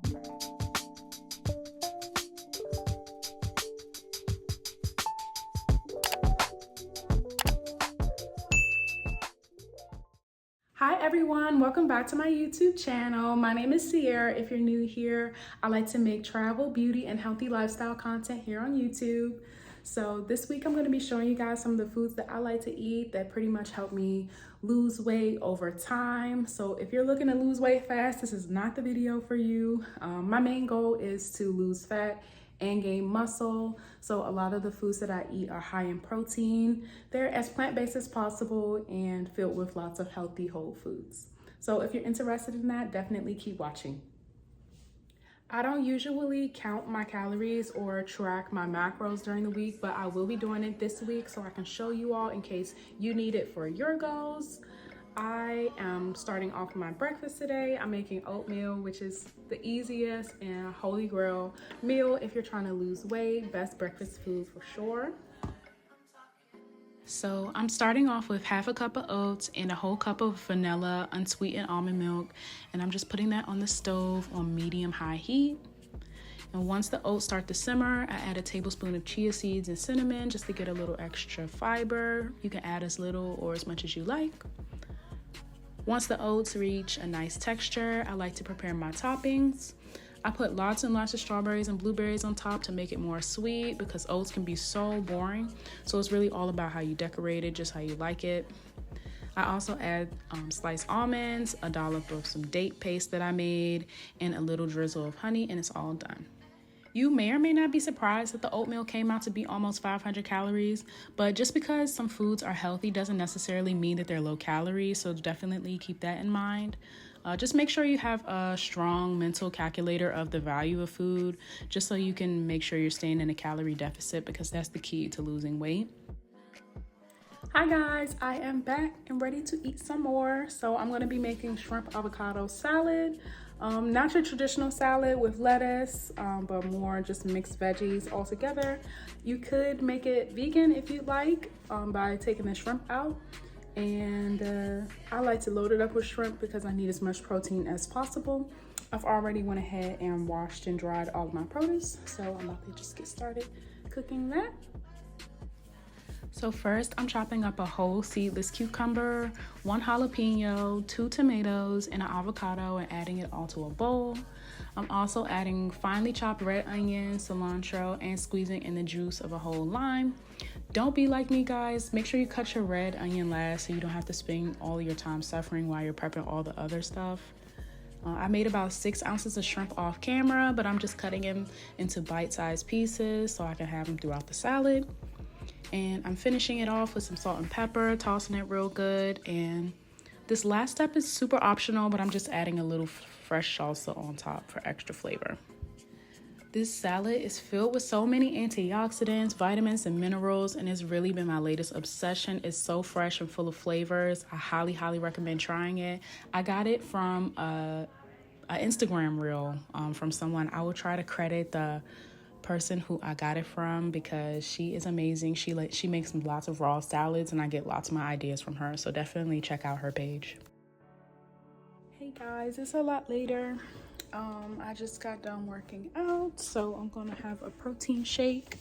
Hi everyone, welcome back to my YouTube channel. My name is Sierra. If you're new here, I like to make travel, beauty, and healthy lifestyle content here on YouTube. So this week I'm going to be showing you guys some of the foods that I like to eat that pretty much help me lose weight over time. So if you're looking to lose weight fast, this is not the video for you. My main goal is to lose fat and gain muscle. So a lot of the foods that I eat are high in protein. They're as plant-based as possible and filled with lots of healthy whole foods. So if you're interested in that, definitely keep watching. I don't usually count my calories or track my macros during the week, but I will be doing it this week so I can show you all in case you need it for your goals. I am starting off my breakfast today. I'm making oatmeal, which is the easiest and holy grail meal if you're trying to lose weight. Best breakfast food for sure. So I'm starting off with half a cup of oats and a whole cup of vanilla unsweetened almond milk, and I'm just putting that on the stove on medium-high heat. And once the oats start to simmer, I add a tablespoon of chia seeds and cinnamon just to get a little extra fiber. You can add as little or as much as you like. Once the oats reach a nice texture, I like to prepare my toppings. I put lots and lots of strawberries and blueberries on top to make it more sweet because oats can be so boring. So it's really all about how you decorate it, just how you like it. I also add sliced almonds, a dollop of some date paste that I made, and a little drizzle of honey, and it's all done. You may or may not be surprised that the oatmeal came out to be almost 500 calories, but just because some foods are healthy doesn't necessarily mean that they're low calorie, so definitely keep that in mind. Just make sure you have a strong mental calculator of the value of food, just so you can make sure you're staying in a calorie deficit, because that's the key to losing weight. Hi guys, I am back and ready to eat some more. So I'm going to be making shrimp avocado salad. Not your traditional salad with lettuce, but more just mixed veggies all together. You could make it vegan if you'd like, by taking the shrimp out. And I like to load it up with shrimp because I need as much protein as possible. I've already went ahead and washed and dried all of my produce, so I'm about to just get started cooking that. So first, I'm chopping up a whole seedless cucumber, 1 jalapeno, 2 tomatoes, and an avocado, and adding it all to a bowl. I'm also adding finely chopped red onion, cilantro, and squeezing in the juice of a whole lime. Don't be like me, guys. Make sure you cut your red onion last so you don't have to spend all your time suffering while you're prepping all the other stuff. I made about 6 ounces of shrimp off camera, but I'm just cutting them into bite-sized pieces so I can have them throughout the salad. And I'm finishing it off with some salt and pepper, tossing it real good. And this last step is super optional, but I'm just adding a little fresh salsa on top for extra flavor. This salad is filled with so many antioxidants, vitamins, and minerals, and it's really been my latest obsession. It's so fresh and full of flavors. I highly, highly recommend trying it. I got it from an Instagram reel from someone. I will try to credit the person who I got it from because she is amazing. She makes lots of raw salads, and I get lots of my ideas from her, so definitely check out her page. Hey guys, it's a lot later. I just got done working out, so I'm gonna have a protein shake.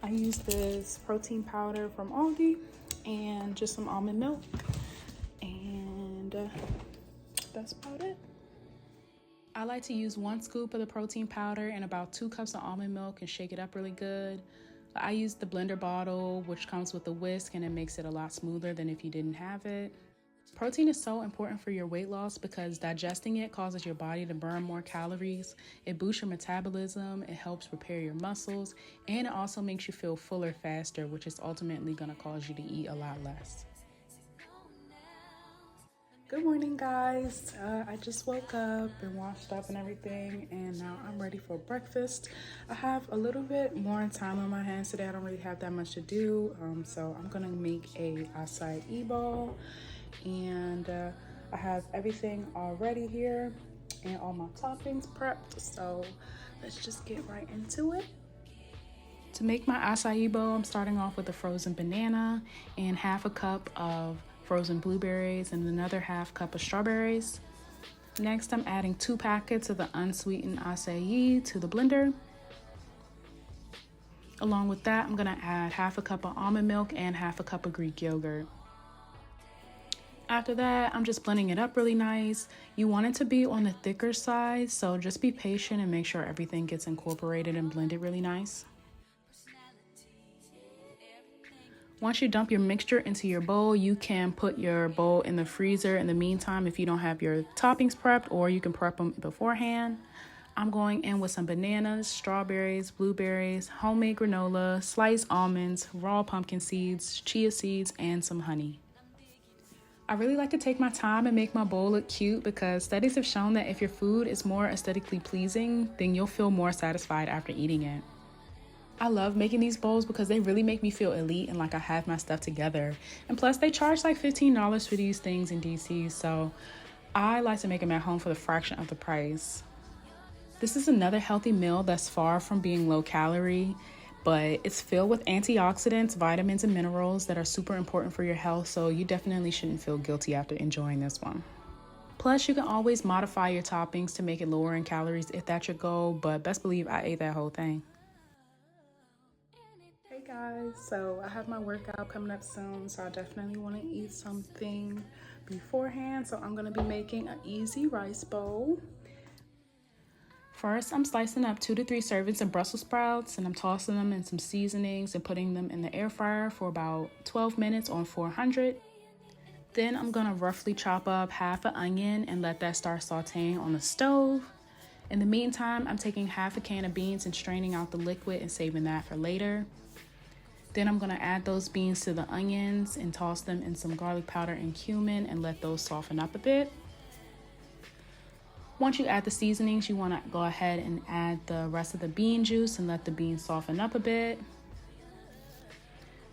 I use this protein powder from Aldi and just some almond milk, and that's about it. I like to use 1 scoop of the protein powder and about 2 cups of almond milk and shake it up really good. I use the blender bottle, which comes with a whisk, and it makes it a lot smoother than if you didn't have it. Protein is so important for your weight loss because digesting it causes your body to burn more calories. It boosts your metabolism, it helps repair your muscles, and it also makes you feel fuller faster, which is ultimately going to cause you to eat a lot less. Good morning, guys. I just woke up and washed up and everything, and now I'm ready for breakfast. I have a little bit more time on my hands today. I don't really have that much to do, so I'm gonna make a Açaí Bowl, and I have everything already here and all my toppings prepped, so let's just get right into it. To make my Açaí Bowl, I'm starting off with a frozen banana and half a cup of frozen blueberries and another half cup of strawberries. Next, I'm adding 2 packets of the unsweetened acai to the blender. Along with that, I'm gonna add 1/2 cup of almond milk and 1/2 cup of Greek yogurt. After that, I'm just blending it up really nice. You want it to be on the thicker side, so just be patient and make sure everything gets incorporated and blended really nice. Once you dump your mixture into your bowl, you can put your bowl in the freezer in the meantime if you don't have your toppings prepped, or you can prep them beforehand. I'm going in with some bananas, strawberries, blueberries, homemade granola, sliced almonds, raw pumpkin seeds, chia seeds, and some honey. I really like to take my time and make my bowl look cute because studies have shown that if your food is more aesthetically pleasing, then you'll feel more satisfied after eating it. I love making these bowls because they really make me feel elite and like I have my stuff together. And plus they charge like $15 for these things in DC, so I like to make them at home for the fraction of the price. This is another healthy meal that's far from being low calorie, but it's filled with antioxidants, vitamins, and minerals that are super important for your health, so you definitely shouldn't feel guilty after enjoying this one. Plus, you can always modify your toppings to make it lower in calories if that's your goal, but best believe I ate that whole thing. Hey guys, so I have my workout coming up soon, so I definitely want to eat something beforehand, so I'm going to be making an easy rice bowl. First, I'm slicing up 2 to 3 servings of Brussels sprouts, and I'm tossing them in some seasonings and putting them in the air fryer for about 12 minutes on 400. Then I'm gonna roughly chop up 1/2 an onion and let that start sauteing on the stove. In the meantime, I'm taking 1/2 a can of beans and straining out the liquid and saving that for later. Then I'm gonna add those beans to the onions and toss them in some garlic powder and cumin and let those soften up a bit. Once you add the seasonings, you want to go ahead and add the rest of the bean juice and let the beans soften up a bit.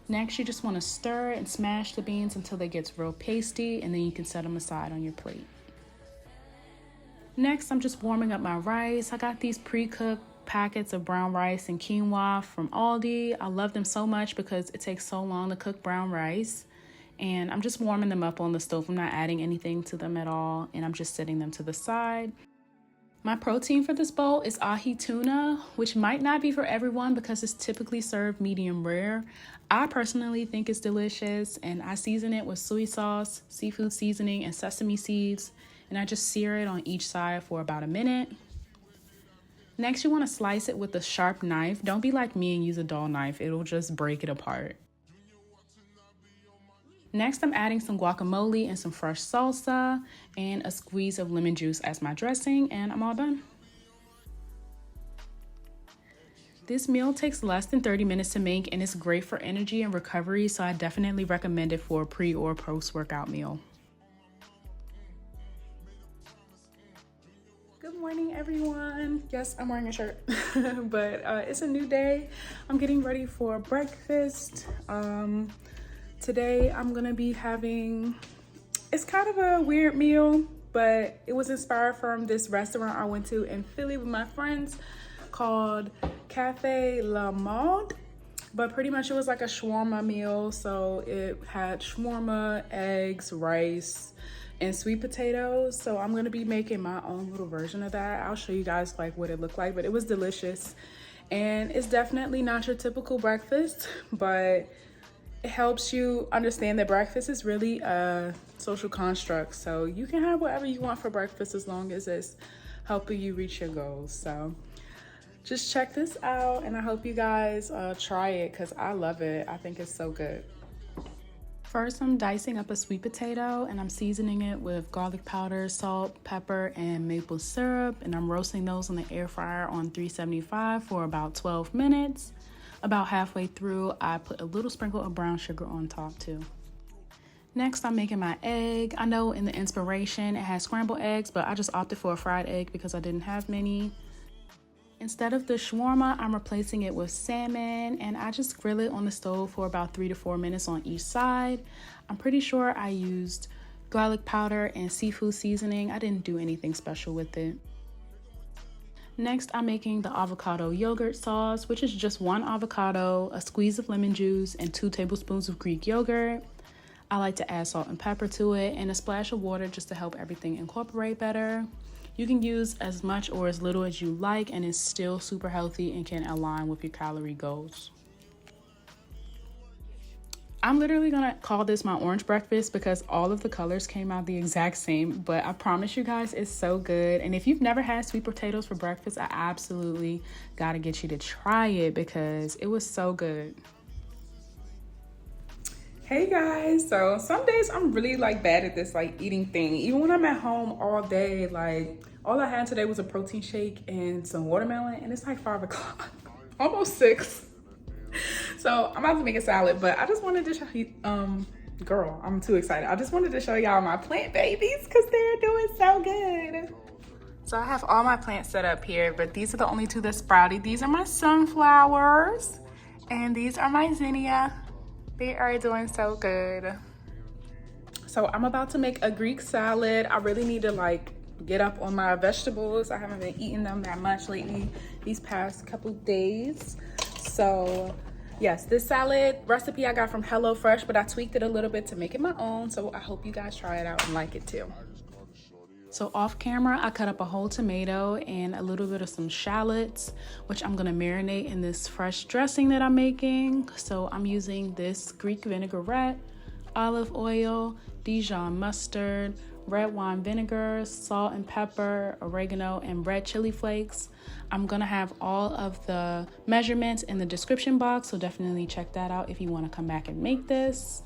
Next, you just want to stir and smash the beans until they get real pasty, and then you can set them aside on your plate. Next, I'm just warming up my rice. I got these pre-cooked packets of brown rice and quinoa from Aldi. I love them so much because it takes so long to cook brown rice. And I'm just warming them up on the stove. I'm not adding anything to them at all, and I'm just setting them to the side. My protein for this bowl is ahi tuna, which might not be for everyone because it's typically served medium rare. I personally think it's delicious, and I season it with soy sauce, seafood seasoning, and sesame seeds, and I just sear it on each side for about a minute. Next, you want to slice it with a sharp knife. Don't be like me and use a dull knife. It'll just break it apart. Next, I'm adding some guacamole and some fresh salsa and a squeeze of lemon juice as my dressing, and I'm all done. This meal takes less than 30 minutes to make, and it's great for energy and recovery, so I definitely recommend it for a pre or post-workout meal. Good morning, everyone. Yes, I'm wearing a shirt, but it's a new day. I'm getting ready for breakfast. Today I'm gonna be having, it's kind of a weird meal, but it was inspired from this restaurant I went to in Philly with my friends called Cafe La Mode. But pretty much it was like a shawarma meal. So it had shawarma, eggs, rice, and sweet potatoes. So I'm gonna be making my own little version of that. I'll show you guys like what it looked like, but it was delicious. And it's definitely not your typical breakfast, but it helps you understand that breakfast is really a social construct. So you can have whatever you want for breakfast as long as it's helping you reach your goals. So just check this out, and I hope you guys try it because I love it. I think it's so good. First, I'm dicing up a sweet potato, and I'm seasoning it with garlic powder, salt, pepper, and maple syrup, and I'm roasting those in the air fryer on 375 for about 12 minutes. About halfway through, I put a little sprinkle of brown sugar on top too. Next, I'm making my egg. I know in the inspiration it has scrambled eggs, but I just opted for a fried egg because I didn't have many. Instead of the shawarma, I'm replacing it with salmon, and I just grill it on the stove for about 3 to 4 minutes on each side. I'm pretty sure I used garlic powder and seafood seasoning. I didn't do anything special with it. Next, I'm making the avocado yogurt sauce, which is just 1 avocado, a squeeze of lemon juice, and 2 tablespoons of Greek yogurt. I like to add salt and pepper to it and a splash of water just to help everything incorporate better. You can use as much or as little as you like, and it's still super healthy and can align with your calorie goals. I'm literally gonna call this my orange breakfast because all of the colors came out the exact same, but I promise you guys it's so good. And if you've never had sweet potatoes for breakfast, I absolutely gotta get you to try it because it was so good. Hey guys, so some days I'm really bad at this eating thing. Even when I'm at home all day, all I had today was a protein shake and some watermelon, and it's 5 o'clock, almost 6. So I'm about to make a salad, but I just wanted to show you, girl, I'm too excited. I just wanted to show y'all my plant babies because they're doing so good. So I have all my plants set up here, but these are the only 2 that sprouted. These are my sunflowers, and these are my zinnia. They are doing so good. So I'm about to make a Greek salad. I really need to get up on my vegetables. I haven't been eating them that much lately these past couple days. So yes, this salad recipe I got from HelloFresh, but I tweaked it a little bit to make it my own. So I hope you guys try it out and like it too. So off camera, I cut up a whole tomato and a little bit of some shallots, which I'm gonna marinate in this fresh dressing that I'm making. So I'm using this Greek vinaigrette, olive oil, Dijon mustard, red wine vinegar, salt and pepper, oregano, and red chili flakes. I'm gonna have all of the measurements in the description box, so definitely check that out if you wanna come back and make this.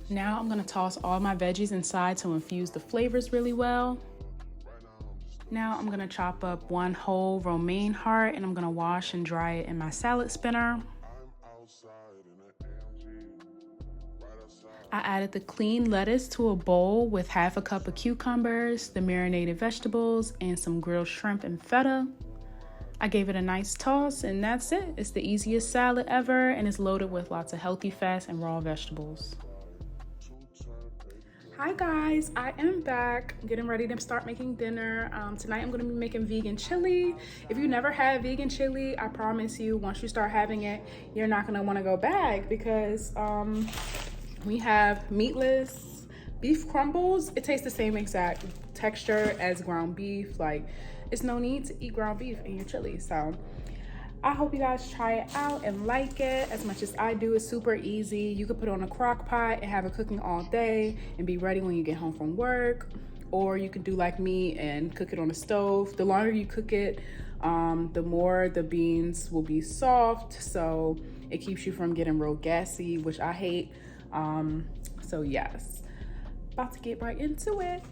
Now I'm gonna toss all my veggies inside to infuse the flavors really well. Now I'm gonna chop up 1 whole romaine heart and I'm gonna wash and dry it in my salad spinner. I added the clean lettuce to a bowl with 1/2 cup of cucumbers, the marinated vegetables, and some grilled shrimp and feta. I gave it a nice toss and that's it. It's the easiest salad ever and it's loaded with lots of healthy fats and raw vegetables. Hi guys, I am back getting ready to start making dinner. Tonight I'm going to be making vegan chili. If you never had vegan chili, I promise you once you start having it, you're not going to want to go back because we have meatless beef crumbles. It tastes the same exact texture as ground beef. It's no need to eat ground beef in your chili. So I hope you guys try it out and like it as much as I do. It's super easy. You could put it on a crock pot and have it cooking all day and be ready when you get home from work. Or you could do like me and cook it on the stove. The longer you cook it, the more the beans will be soft. So it keeps you from getting real gassy, which I hate. So yes, about to get right into it.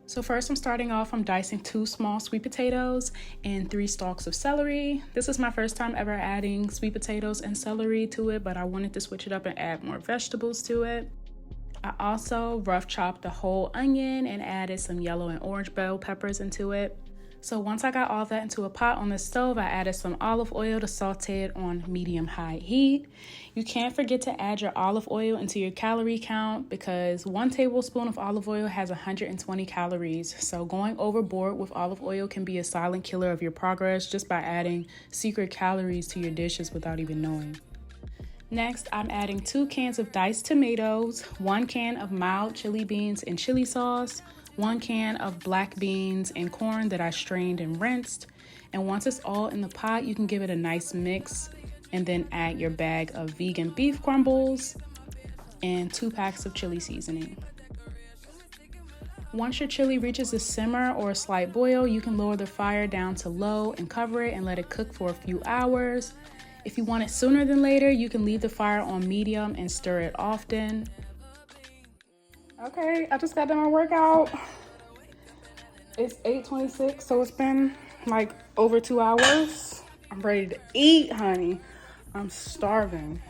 So first I'm starting off, I'm dicing 2 small sweet potatoes and 3 stalks of celery. This is my first time ever adding sweet potatoes and celery to it, but I wanted to switch it up and add more vegetables to it. I also rough chopped a whole onion and added some yellow and orange bell peppers into it. So once I got all that into a pot on the stove, I added some olive oil to saute it on medium-high heat. You can't forget to add your olive oil into your calorie count because 1 tablespoon of olive oil has 120 calories. So going overboard with olive oil can be a silent killer of your progress just by adding secret calories to your dishes without even knowing. Next, I'm adding 2 cans of diced tomatoes, 1 can of mild chili beans and chili sauce, 1 can of black beans and corn that I strained and rinsed. And once it's all in the pot, you can give it a nice mix and then add your bag of vegan beef crumbles and 2 packs of chili seasoning. Once your chili reaches a simmer or a slight boil, you can lower the fire down to low and cover it and let it cook for a few hours. If you want it sooner than later, you can leave the fire on medium and stir it often. Okay, I just got done my workout. It's 8:26, so it's been over 2 hours. I'm ready to eat, honey. I'm starving.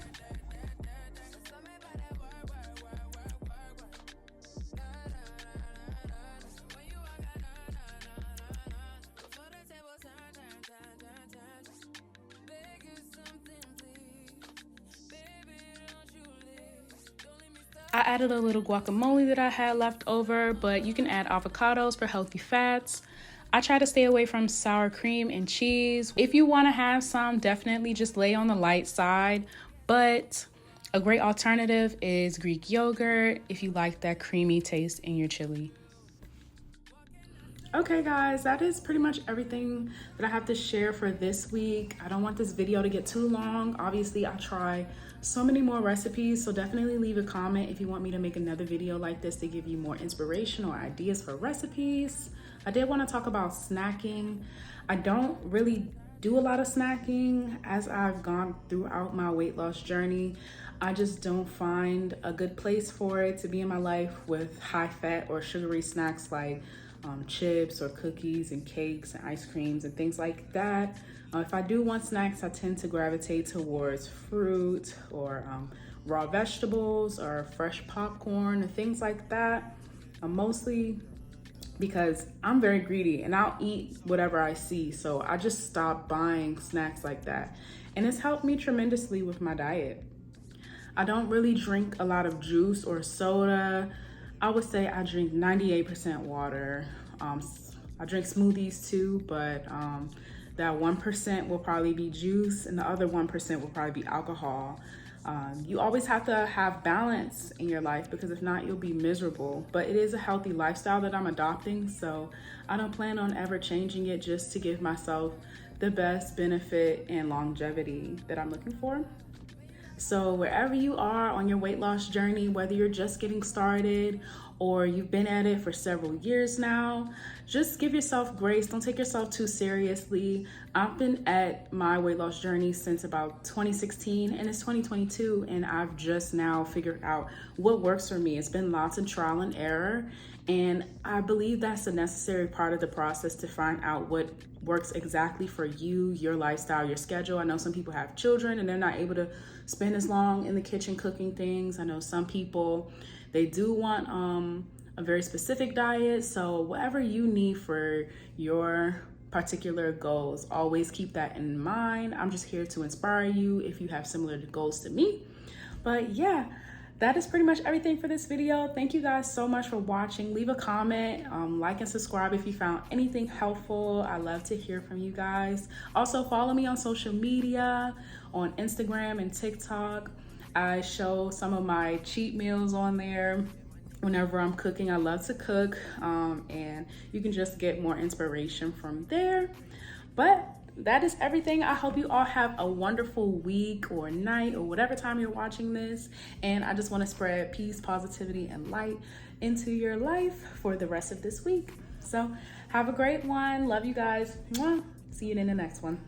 I added a little guacamole that I had left over, but you can add avocados for healthy fats. I try to stay away from sour cream and cheese. If you want to have some, definitely just lay on the light side, but A great alternative is Greek yogurt if you like that creamy taste in your chili. Okay guys, that is pretty much everything that I have to share for this week. I don't want this video to get too long. Obviously, I try so many more recipes, so definitely leave a comment if you want me to make another video like this to give you more inspiration or ideas for recipes. I did want to talk about snacking. I don't really do a lot of snacking as I've gone throughout my weight loss journey. I just don't find a good place for it to be in my life with high fat or sugary snacks like chips or cookies and cakes and ice creams and things like that. If I do want snacks, I tend to gravitate towards fruit or raw vegetables or fresh popcorn and things like that. Mostly because I'm very greedy and I'll eat whatever I see. So I just stopped buying snacks like that. And it's helped me tremendously with my diet. I don't really drink a lot of juice or soda. I would say I drink 98% water. I drink smoothies too, but that 1% will probably be juice and the other 1% will probably be alcohol. You always have to have balance in your life because if not, you'll be miserable. But it is a healthy lifestyle that I'm adopting, so I don't plan on ever changing it just to give myself the best benefit and longevity that I'm looking for. So wherever you are on your weight loss journey, whether you're just getting started or you've been at it for several years now, just give yourself grace. Don't take yourself too seriously. I've been at my weight loss journey since about 2016 and it's 2022 and I've just now figured out what works for me. It's been lots of trial and error, and I believe that's a necessary part of the process to find out what works exactly for you, your lifestyle, your schedule. I know some people have children and they're not able to spend as long in the kitchen cooking things. I know some people, they do want a very specific diet. So whatever you need for your particular goals, always keep that in mind. I'm just here to inspire you if you have similar goals to me. But yeah, that is pretty much everything for this video. Thank you guys so much for watching. Leave a comment, like and subscribe if you found anything helpful. I love to hear from you guys. Also follow me on social media, on Instagram and TikTok. I show some of my cheat meals on there whenever I'm cooking. I love to cook, and you can just get more inspiration from there. But that is everything. I hope you all have a wonderful week or night or whatever time you're watching this. And I just want to spread peace, positivity, and light into your life for the rest of this week. So have a great one. Love you guys. Mwah. See you in the next one.